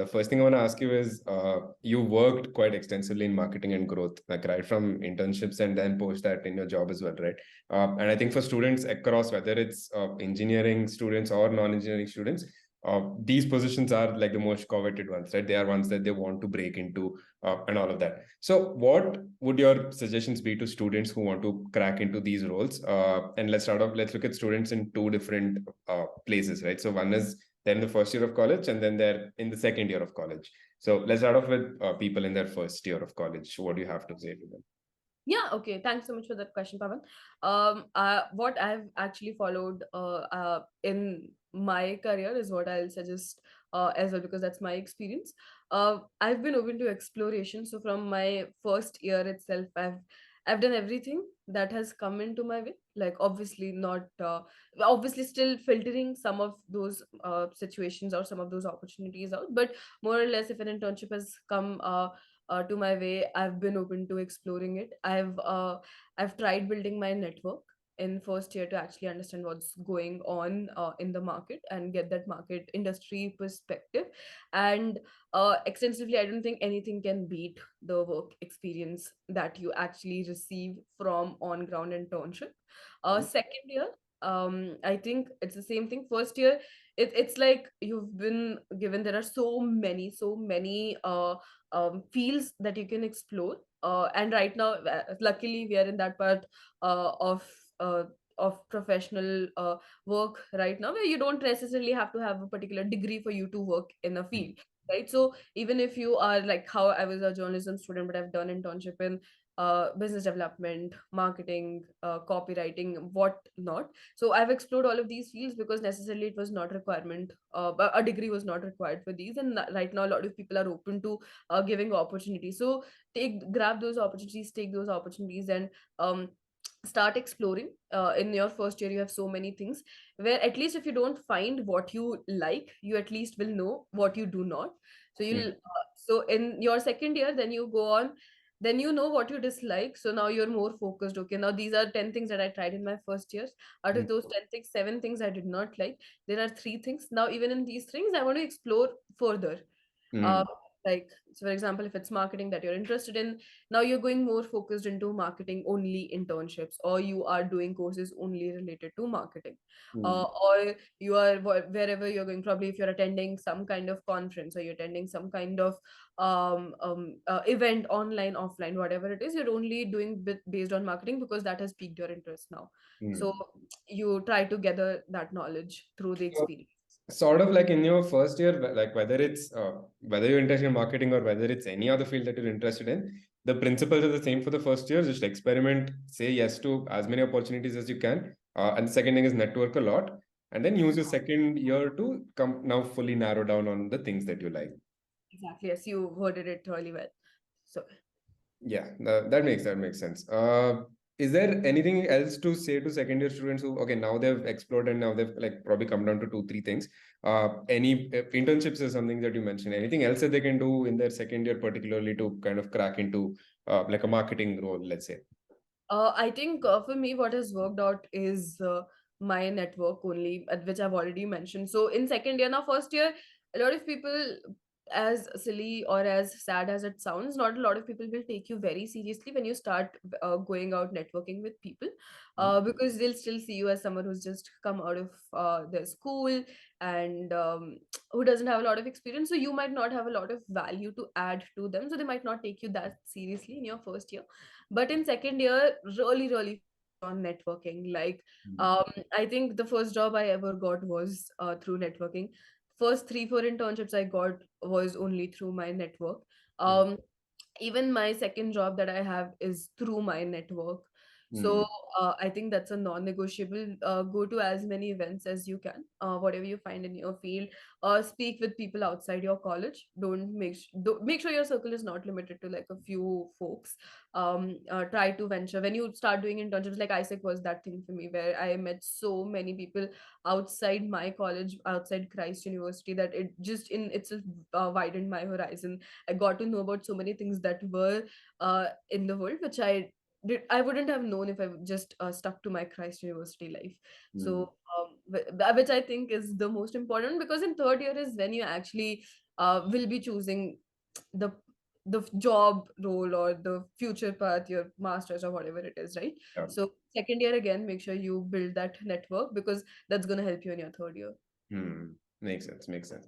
the first thing I want to ask you is, you worked quite extensively in marketing and growth, like right from internships and then post that in your job as well, right? And I think for students across, whether it's engineering students or non-engineering students, these positions are like the most coveted ones, right? They are ones that they want to break into, and all of that. So what would your suggestions be to students who want to crack into these roles? And let's look at students in two different places, right? So one is they're in the first year of college and then they're in the second year of college. So let's start off with people in their first year of college. What do you have to say to them? Yeah, okay. Thanks so much for that question, Pavan. What I've actually followed in my career is what I'll suggest as well, because that's my experience. I've been open to exploration. So from my first year itself, I've done everything that has come into my way. Like obviously not, obviously still filtering some of those situations or some of those opportunities out, but more or less, if an internship has come to my way, I've been open to exploring it. I've tried building my network in first year to actually understand what's going on in the market and get that market industry perspective. And extensively, I don't think anything can beat the work experience that you actually receive from on ground internship. Second year, I think it's the same thing. First year, it's like you've been given, there are so many fields that you can explore. And right now, luckily, we are in that part uh, of professional work right now, where you don't necessarily have to have a particular degree for you to work in a field. Right. So even if you are like how I was a journalism student, but I've done internship in business development, marketing, copywriting, what not. So I've explored all of these fields because necessarily it was not requirement, but a degree was not required for these. And right now, a lot of people are open to giving opportunities. So grab those opportunities, take those opportunities, and start exploring. In your first year, you have so many things where at least if you don't find what you like, you at least will know what you do not. So you'll Mm, so in your second year, then you go on, then you know what you dislike, so now you're more focused. Okay, now these are 10 things that I tried in my first years. Out of mm, those 10 things, 7 things I did not like. There are 3 things. Now even in these things I want to explore further. uh, mm, like, so for example, if it's marketing that you're interested in, now you're going more focused into marketing only internships, or you are doing courses only related to marketing. mm, Or you are wherever you're going, probably if you're attending some kind of conference, or you're attending some kind of event, online, offline, whatever it is, you're only doing based on marketing because that has piqued your interest now. mm. So you try to gather that knowledge through the So, experience. sort of like in your first year, like whether it's whether you're interested in marketing or whether it's any other field that you're interested in, the principles are the same for the first year. Just experiment, say yes to as many opportunities as you can. And the second thing is network a lot, and then use your second year to come now fully narrow down on the things that you like. Exactly, yes, you worded it really well. So Yeah, that makes sense. Is there anything else to say to second year students who, okay, now they've explored and now they've like probably come down to two, three things. Any internships is something that you mentioned. Anything else that they can do in their second year, particularly to kind of crack into like a marketing role, let's say. I think for me, what has worked out is my network only, which I've already mentioned. So in second year, now first year, a lot of people, as silly or as sad as it sounds, not a lot of people will take you very seriously when you start going out networking with people, because they'll still see you as someone who's just come out of their school, and who doesn't have a lot of experience. So you might not have a lot of value to add to them. So they might not take you that seriously in your first year. But in second year, really on networking. Like, Mm, I think the first job I ever got was through networking. First 3 4 internships I got was only through my network. mm, um Even my second job that I have is through my network. mm, So I think that's a non-negotiable. Go to as many events as you can, whatever you find in your field. Speak with people outside your college. Don't make sure your circle is not limited to like a few folks. Try to venture when you start doing internships. Like ISEC was that thing for me, where I met so many people outside my college, outside Christ University, that it just in itself widened my horizon. I got to know about so many things that were in the world, which I wouldn't have known if I just stuck to my Christ University life. mm, So which I think is the most important, because in third year is when you actually will be choosing the job role or the future path, your masters or whatever it is, right? Yeah. So second year, again, make sure you build that network, because that's going to help you in your third year. Hmm. Makes sense. Makes sense.